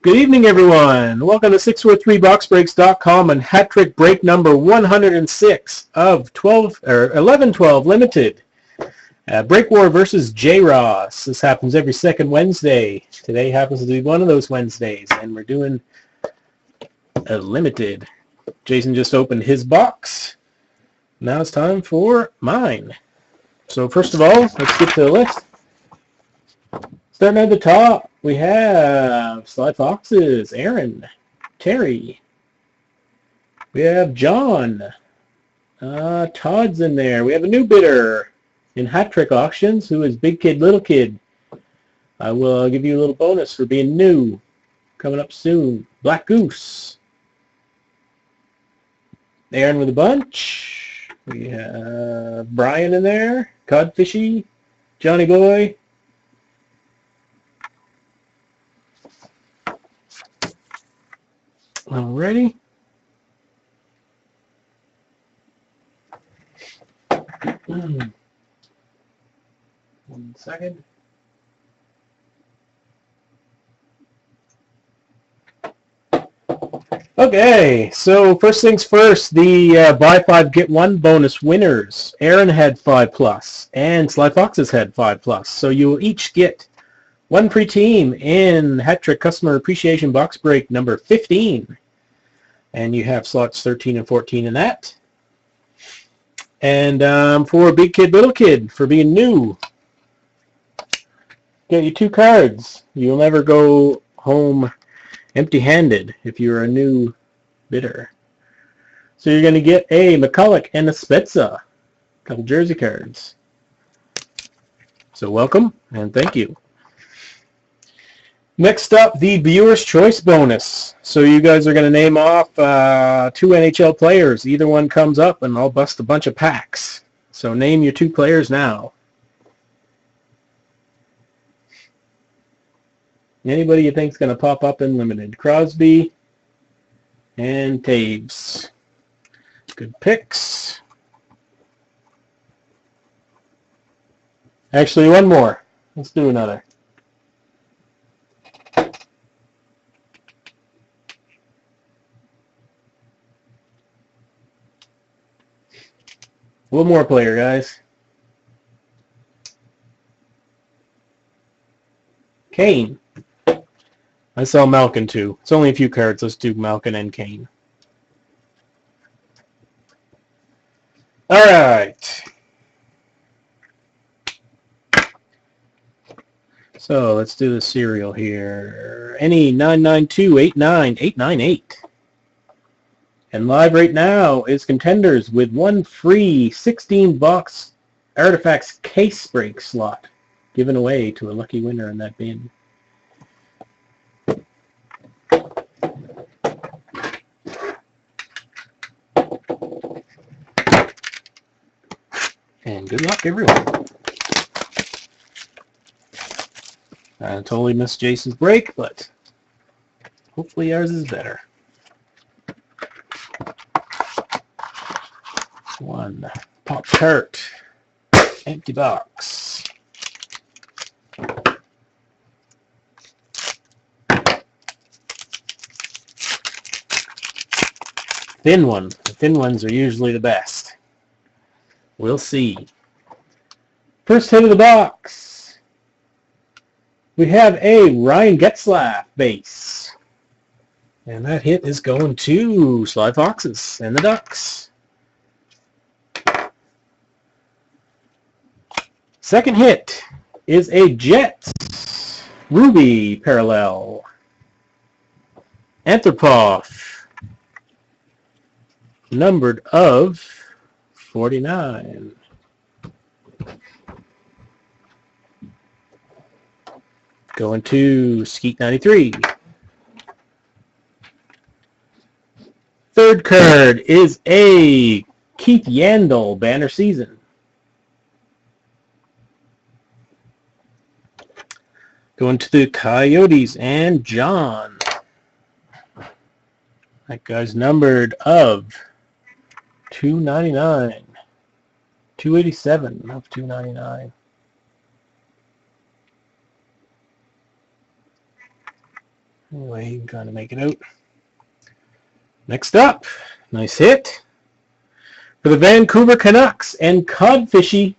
Good evening, everyone. Welcome to 643boxbreaks.com and hat trick break number 106 of 11-12 limited. Break War versus J. Ross. This happens every second Wednesday. Today happens to be one of those Wednesdays, and we're doing a limited. Jason just opened his box. Now it's time for mine. So first of all, let's get to the list. Starting at the top, we have Sly Foxes, Aaron, Terry. We have John. Todd's in there. We have a new bidder in Hat Trick Auctions, who is Big Kid, Little Kid. I will give you a little bonus for being new. Coming up soon. Black Goose. Aaron with a bunch. We have Brian in there. Codfishy. Johnny Boy. Alrighty. One second. Okay, so first things first, the buy 5 get 1 bonus winners. Aaron had 5+, and Sly Foxes had 5+. So you will each get 1 free team in Hat Trick Customer Appreciation Box Break number 15. And you have slots 13 and 14 in that. And for Big Kid, Little Kid, for being new, get you 2 cards. You'll never go home empty-handed if you're a new bidder. So you're going to get a McCulloch and a Spezza, a couple jersey cards. So welcome, and thank you. Next up, the Viewer's Choice bonus. So you guys are going to name off 2 NHL players. Either one comes up, and I'll bust a bunch of packs. So name your 2 players now. Anybody you think is going to pop up in limited. Crosby and Taves. Good picks. Actually, one more. Let's do another. One more player, guys. Kane. I saw Malkin too. It's only a few cards. Let's do Malkin and Kane. All right. So let's do the serial here. Any 992-89898. And live right now is Contenders with 1 free 16-box Artifacts case break slot given away to a lucky winner in that bin. And good luck, everyone. I totally missed Jason's break, but hopefully ours is better. 1 Pop Tart, empty box. Thin one. The thin ones are usually the best. We'll see. First hit of the box. We have a Ryan Getzlaf base. And that hit is going to Sly Foxes and the Ducks. Second hit is a Jets Ruby parallel. Anthropov, numbered of 49. Going to Skeet 93. Third card is a Keith Yandel banner season. Going to the Coyotes and John. That guy's numbered of 299. 287 of 299. Anyway, you can kind of make it out. Next up, nice hit for the Vancouver Canucks and Codfishy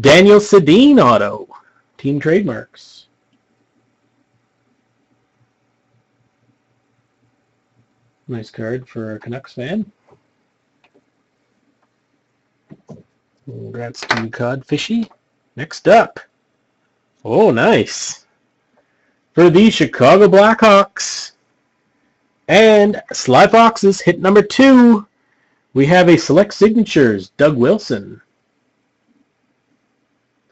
Daniel Sedin auto, team trademarks. Nice card for a Canucks fan. Congrats to Codfishy. Next up, oh nice, for the Chicago Blackhawks and Sly Foxes, hit number 2. We have a Select Signatures, Doug Wilson.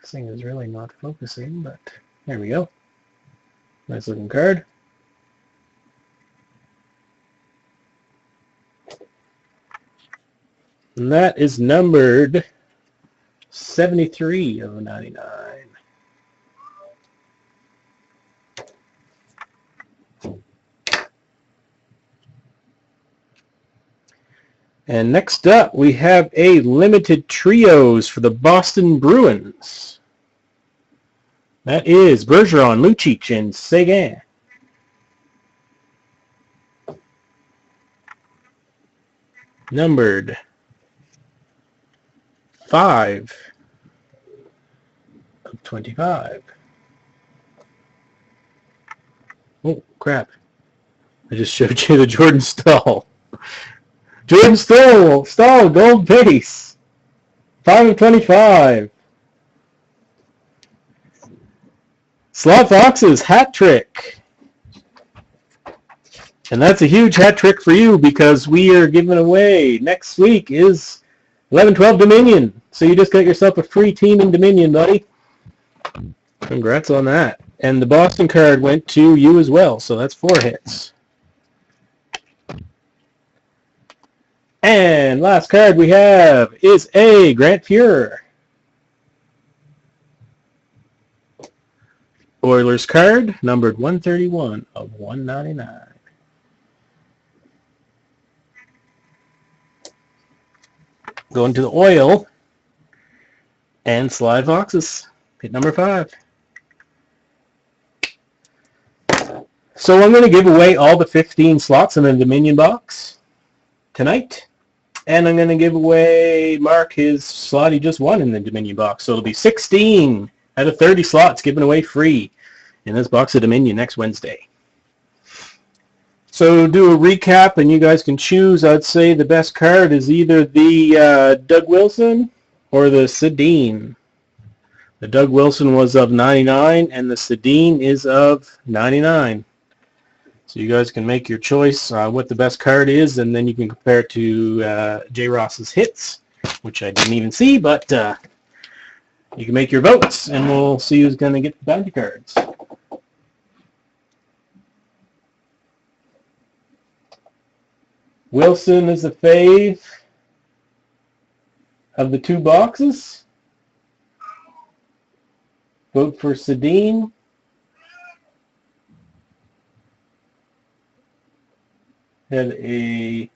This thing is really not focusing, but there we go. Nice looking card. And that is numbered 73 of 99. And next up, we have a limited trios for the Boston Bruins. That is Bergeron, Lucic, and Seguin. Numbered 5 of 25. Oh, crap. I just showed you the Jordan Staal. Jordan Staal, gold base. 5 of 25. Sly Foxes, hat trick. And that's a huge hat trick for you because we are giving away, next week is 11-12 Dominion. So you just got yourself a free team in Dominion, buddy. Congrats on that. And the Boston card went to you as well, so that's 4 hits. And last card we have is a Grant Fuhrer. Oilers card, numbered 131 of 199. Going to the oil and Sly Foxes, hit number 5. So I'm going to give away all the 15 slots in the Dominion box tonight. And I'm going to give away Mark his slot he just won in the Dominion box. So it'll be 16 out of 30 slots given away free in this box of Dominion next Wednesday. So do a recap and you guys can choose. I'd say the best card is either the Doug Wilson or the Sedin. The Doug Wilson was of 99 and the Sedin is of 99. So you guys can make your choice what the best card is, and then you can compare it to J. Ross's hits, which I didn't even see, but you can make your votes, and we'll see who's going to get the bounty cards. Wilson is the fave of the 2 boxes. Vote for Sedin. Had a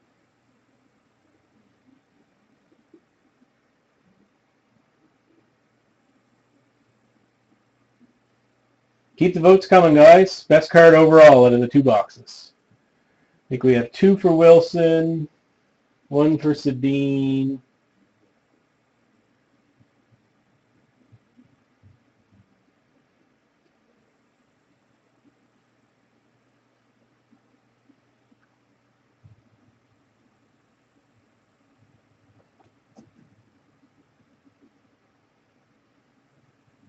keep the votes coming, guys. Best card overall out of the 2 boxes. I think we have 2 for Wilson, 1 for Sedin.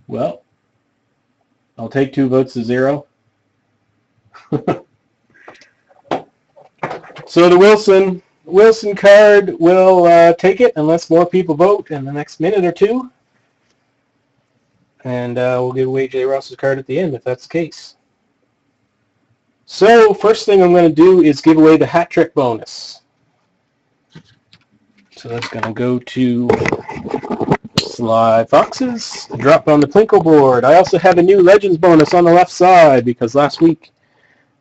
Well, I'll take 2 votes to 0. So the Wilson card will take it unless more people vote in the next minute or 2. And we'll give away J. Ross's card at the end if that's the case. So first thing I'm going to do is give away the hat trick bonus. So that's going to go to Sly Foxes. Drop on the Plinko board. I also have a new Legends bonus on the left side because last week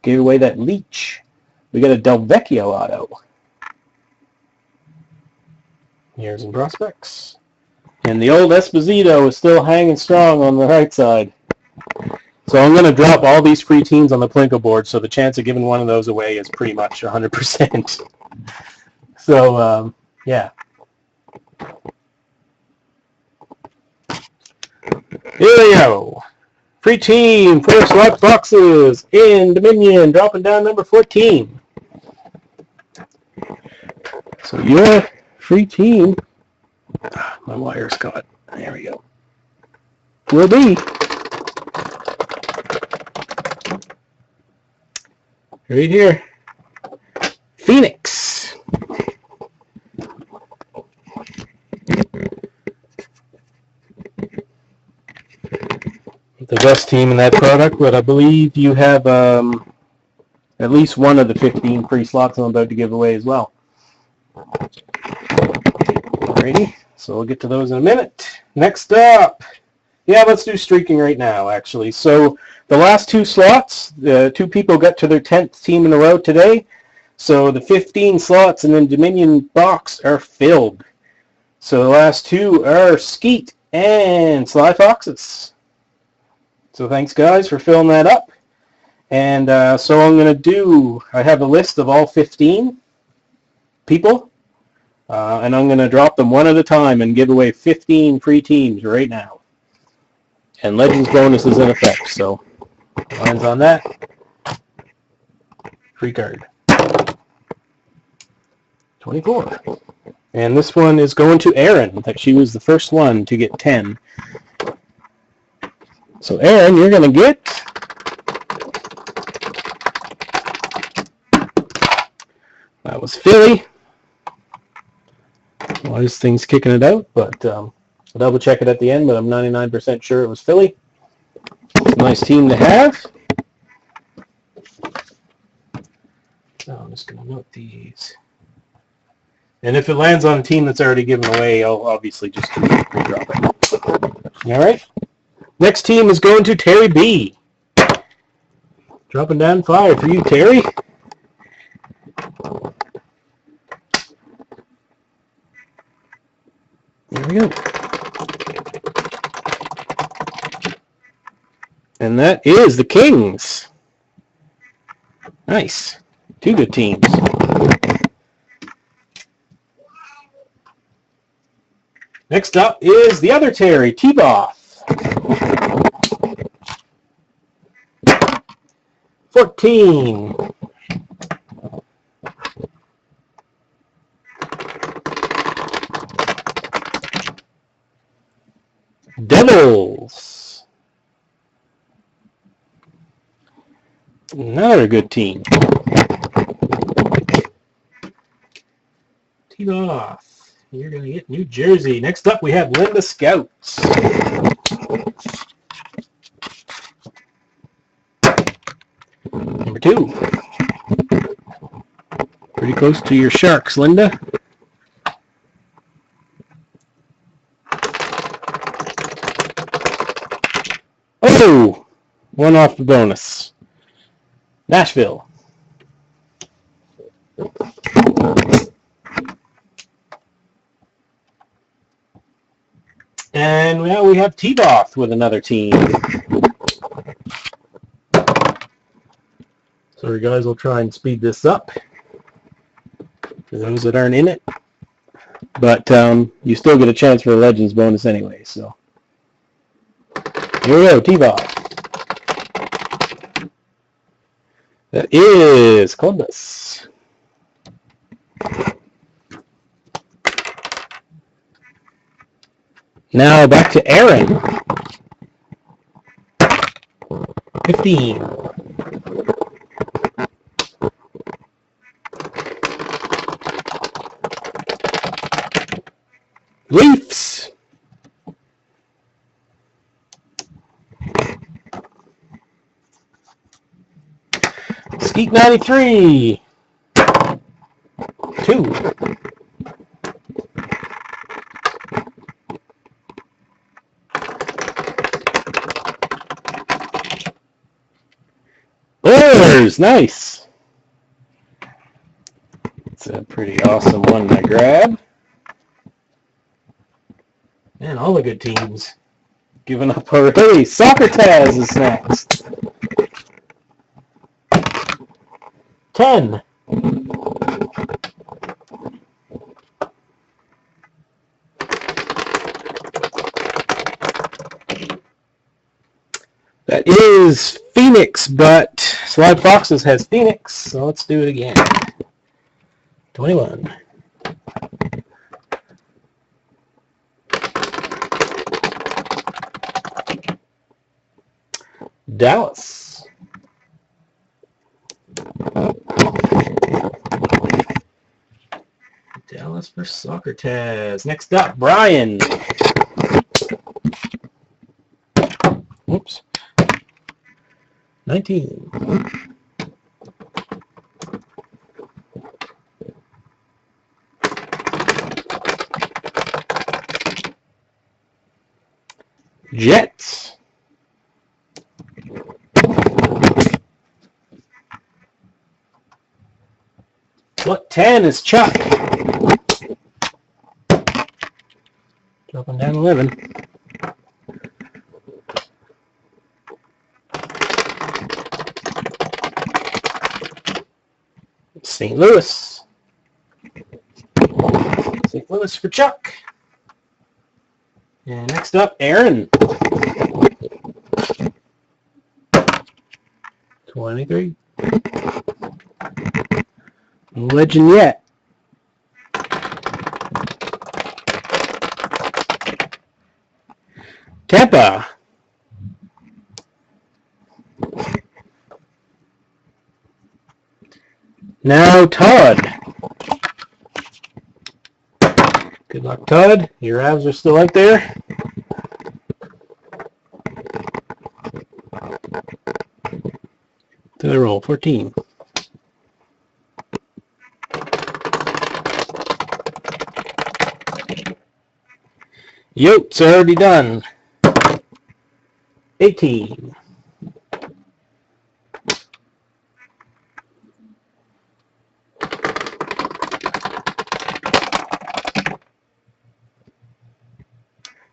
gave away that Leech. We got a Del Vecchio auto. Here's some prospects. And the old Esposito is still hanging strong on the right side. So I'm going to drop all these free teams on the Plinko board, so the chance of giving one of those away is pretty much 100%. So, yeah. Here we go. Free team, first lock boxes in Dominion, dropping down number 14. So your free team, my wire's caught. There we go. Will be right here, Phoenix. The best team in that product, but I believe you have at least one of the 15 free slots I'm about to give away as well. Alrighty, so we'll get to those in a minute. Next up, yeah, let's do streaking right now, actually. So the last two slots, the two people got to their 10th team in a row today. So the 15 slots in the Dominion box are filled. So the last two are Skeet and Sly Foxes. So thanks, guys, for filling that up. And so I'm going to do, I have a list of all 15 people. And I'm going to drop them one at a time and give away 15 free teams right now. And Legends bonus is in effect, so lines on that. Free card. 24. And this one is going to Erin, that she was the first one to get 10. So Erin, you're going to get that was Philly. Well, this thing's kicking it out, but I'll double check it at the end, but I'm 99% sure it was Philly. It's a nice team to have. So I'm just going to note these. And if it lands on a team that's already given away, I'll obviously just re-drop it. All right. Next team is going to Terry B. Dropping down 5 for you, Terry. There we go. And that is the Kings. Nice. Two good teams. Next up is the other Terry, T-Both. 14. Devils. Another good team. T-Both. You're going to get New Jersey. Next up, we have Linda Scouts. Number 2. Pretty close to your Sharks, Linda. Oh! One off the bonus. Nashville. And now we have T-Both with another team. Sorry guys, we'll try and speed this up for those that aren't in it. But you still get a chance for a Legends bonus anyway, so. Here we go, T-Both. That is Columbus. Now back to Erin. 15. Leafs. Skeet 93. 2. Oilers, nice. It's a pretty awesome one to grab. Man, all the good teams giving up already. Soccer Taz is next. 10. That is Phoenix, but Slide Foxes has Phoenix, so let's do it again. 21. Dallas. Dallas for Socrates. Next up, Brian. Oops. 19. Jets. What 10 is Chuck? Dropping down 11. St. Louis. St. Louis for Chuck. And next up, Aaron. 23. Legend yet. Tampa. Now Todd. Good luck, Todd. Your abs are still out there. To the roll, 14. Yotes already done. 18.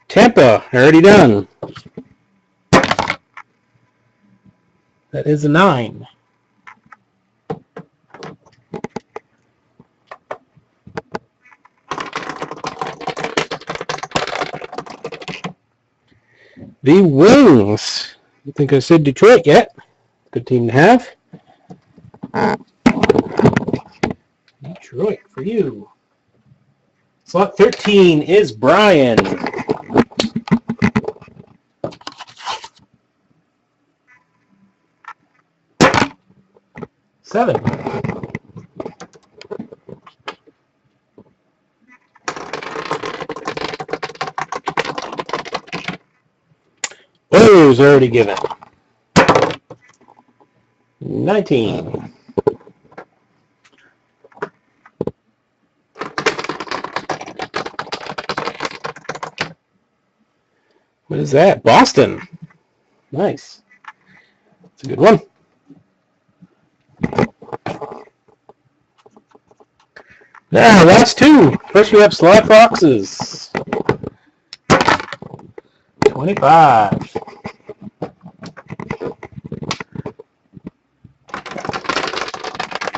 Tampa, already done. That is a 9. The Wings. I don't think I said Detroit yet. Good team to have. Detroit for you. Slot 13 is Brian. Seven. O's already given. 19. What is that? Boston. Nice. That's a good one. Now, last two. First we have Sly Foxes. 25.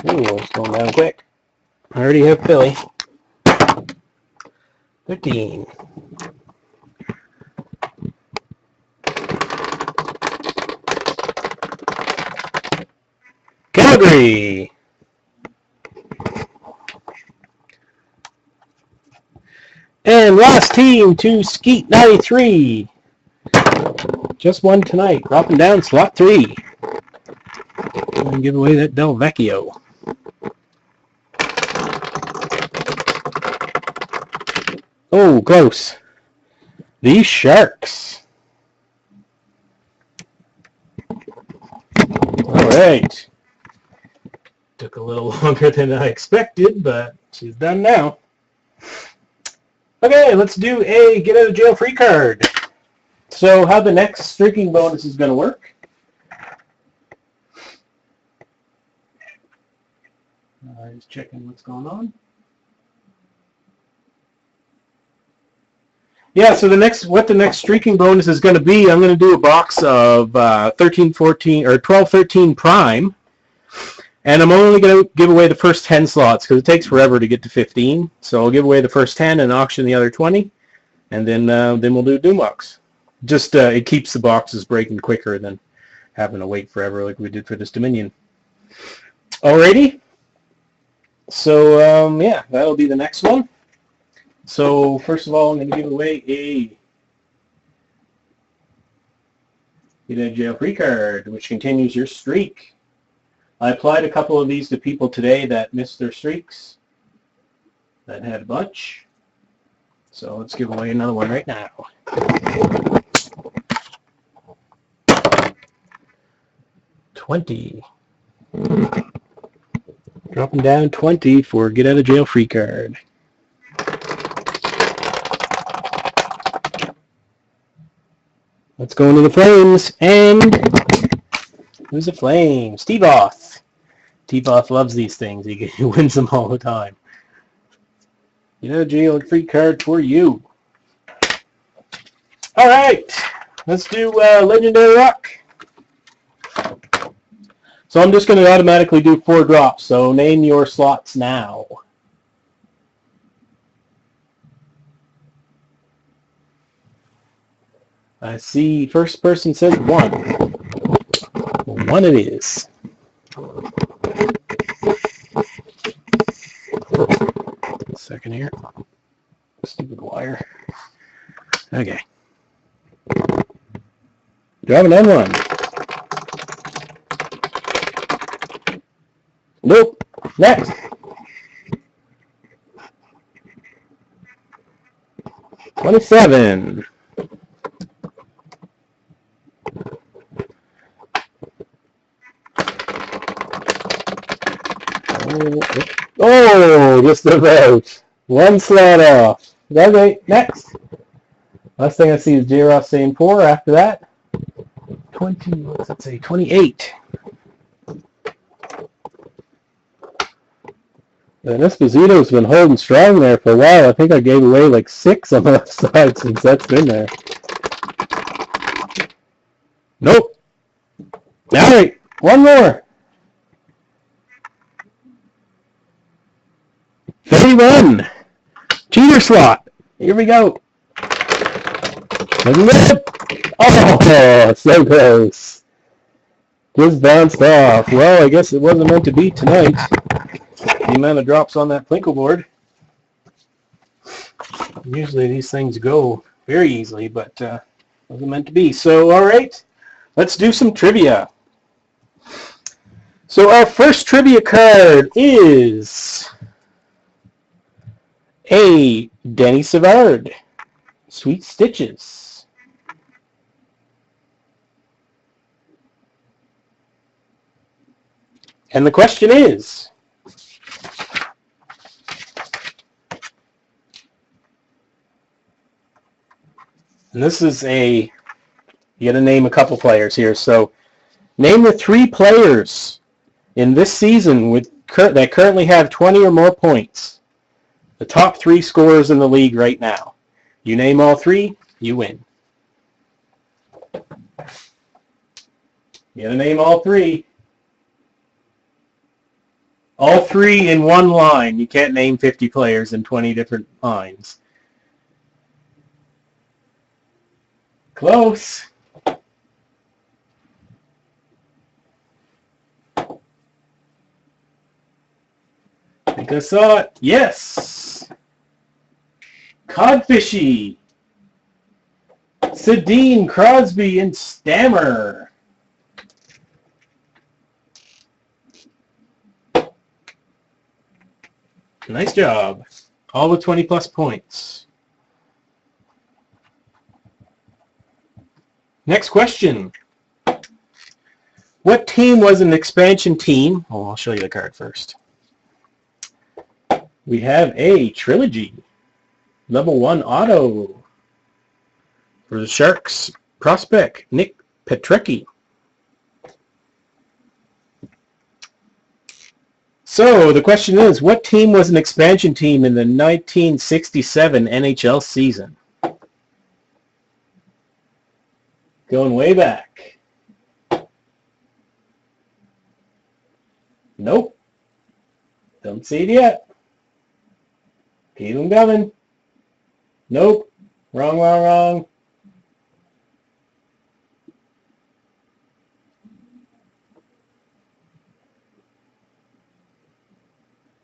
Ooh, it's going down quick. I already have Philly. 15. Calgary. And last team to Skeet 93. Just one tonight. Dropping down slot 3. And give away that Del Vecchio. Oh, close. The Sharks. All right. Took a little longer than I expected, but she's done now. Okay, let's do a get out of jail free card. So how the next streaking bonus is going to work. Just checking what's going on. Yeah, so what the next streaking bonus is going to be, I'm going to do a box of 13, 14, or 12, 13 prime. And I'm only going to give away the first 10 slots because it takes forever to get to 15. So I'll give away the first 10 and auction the other 20. And then we'll do Doom Box. Just it keeps the boxes breaking quicker than having to wait forever like we did for this Dominion. Alrighty. So yeah, that'll be the next one. So first of all, I'm going to give away a Get a Jail Free card, which continues your streak. I applied a couple of these to people today that missed their streaks, that had a bunch. So let's give away another one right now. $20. Dropping down 20 for Get Out of Jail Free card. Let's go into the Flames, and who's a Flame? Steve-Off. Steve-Off loves these things. He wins them all the time. Get Out of Jail Free card for you. All right, let's do Legendary Rock. So I'm just going to automatically do 4 drops, so name your slots now. I see first person says 1. 1 it is. Second here. Stupid wire. Okay. Driving on 1. Nope. Next. $27. Oh, just about. 1 slot off. Okay, next. Last thing I see is J-Ross saying 4 after that. 20, what's that say? 28. And Esposito's been holding strong there for a while. I think I gave away like 6 on the left side since that's been there. Nope. All right, 1 more. 31. Cheater slot. Here we go. Oh, so close. Just bounced off. Well, I guess it wasn't meant to be tonight. The amount of drops on that Plinko board. Usually these things go very easily, but wasn't meant to be. So, all right, let's do some trivia. So our first trivia card is a Denny Savard, Sweet Stitches. And the question is, and this is you got to name a couple players here. So name the 3 players in this season that currently have 20 or more points. The top 3 scorers in the league right now. You name all 3, you win. You got to name all 3. All 3 in one line. You can't name 50 players in 20 different lines. Close. I think I saw it. Yes. Codfishy. Sedin, Crosby, and Stammer. Nice job. All with 20 plus points. Next question. What team was an expansion team? Oh, I'll show you the card first. We have a Trilogy. Level 1 auto. For the Sharks, prospect Nick Petrecki. So the question is, what team was an expansion team in the 1967 NHL season? Going way back. Nope. Don't see it yet. Keep them coming. Nope. Wrong, wrong, wrong.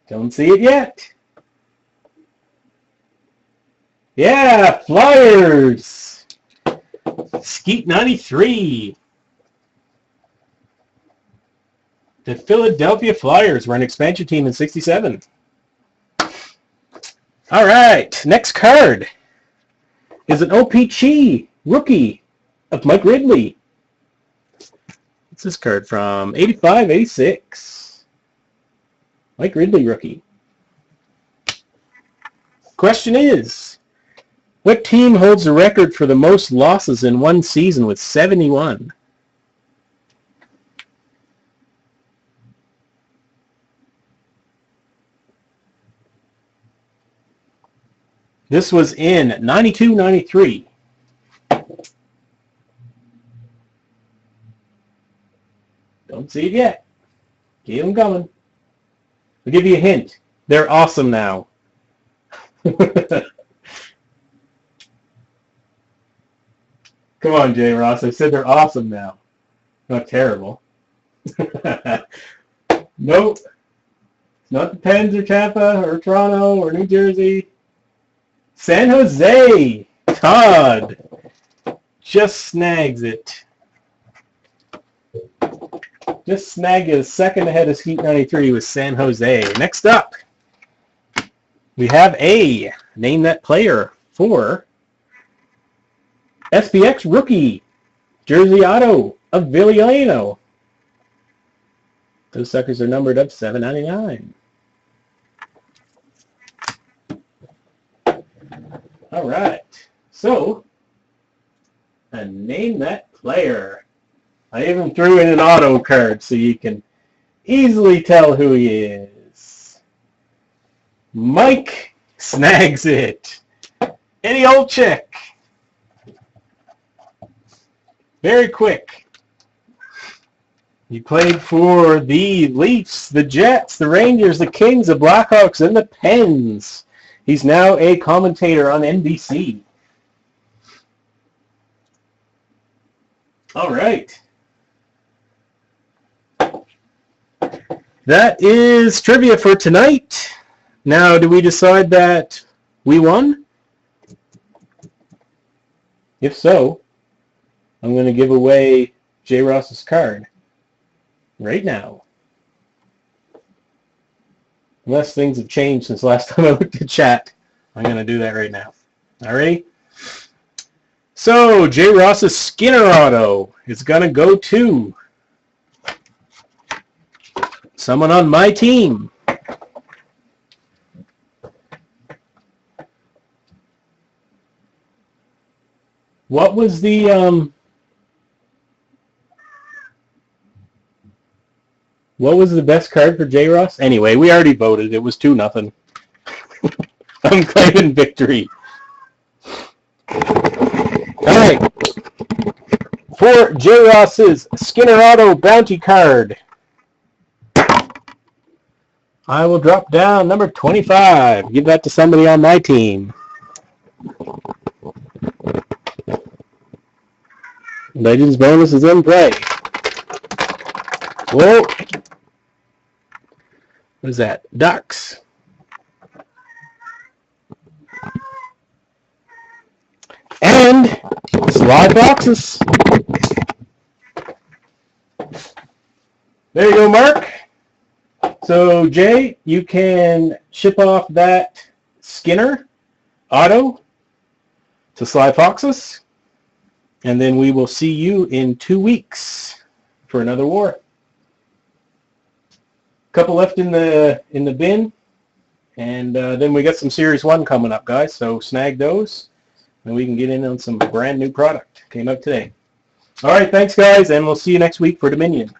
Don't see it yet. Yeah, Flyers. Skeet 93. The Philadelphia Flyers were an expansion team in 67. All right, next card is an OPG rookie of Mike Ridley. What's this card from? 85-86. Mike Ridley rookie. Question is, what team holds the record for the most losses in one season with 71? This was in 92-93. Don't see it yet. Keep them coming. I'll give you a hint. They're awesome now. Come on, Jay Ross. I said they're awesome now. Not terrible. Nope. It's not the Pens or Tampa or Toronto or New Jersey. San Jose. Todd just snags it. Just snagged it a second ahead of Skeet 93 with San Jose. Next up, we have a Name That Player for SPX rookie jersey auto of Viliano. Those suckers are numbered up $7.99. All right, so Name That Player. I even threw in an auto card so you can easily tell who he is. Mike snags it. Any old chick. Very quick. He played for the Leafs, the Jets, the Rangers, the Kings, the Blackhawks, and the Pens. He's now a commentator on NBC. All right. That is trivia for tonight. Now, do we decide that we won? If so, I'm going to give away J. Ross's card right now. Unless things have changed since last time I looked at chat, I'm going to do that right now. All right? So, J. Ross's Skinner auto is going to go to someone on my team. What was the best card for J. Ross? Anyway, we already voted. It was 2-0. I'm claiming victory. All right. For J. Ross's Skinner auto bounty card, I will drop down number 25. Give that to somebody on my team. Legends bonus is in play. Whoa. What is that? Ducks. And slide boxes. There you go, Mark. So, Jay, you can ship off that Skinner auto to Sly Foxes, and then we will see you in 2 weeks for another war. Couple left in the bin, and then we got some Series 1 coming up, guys, so snag those, and we can get in on some brand new product. Came up today. All right, thanks, guys, and we'll see you next week for Dominion.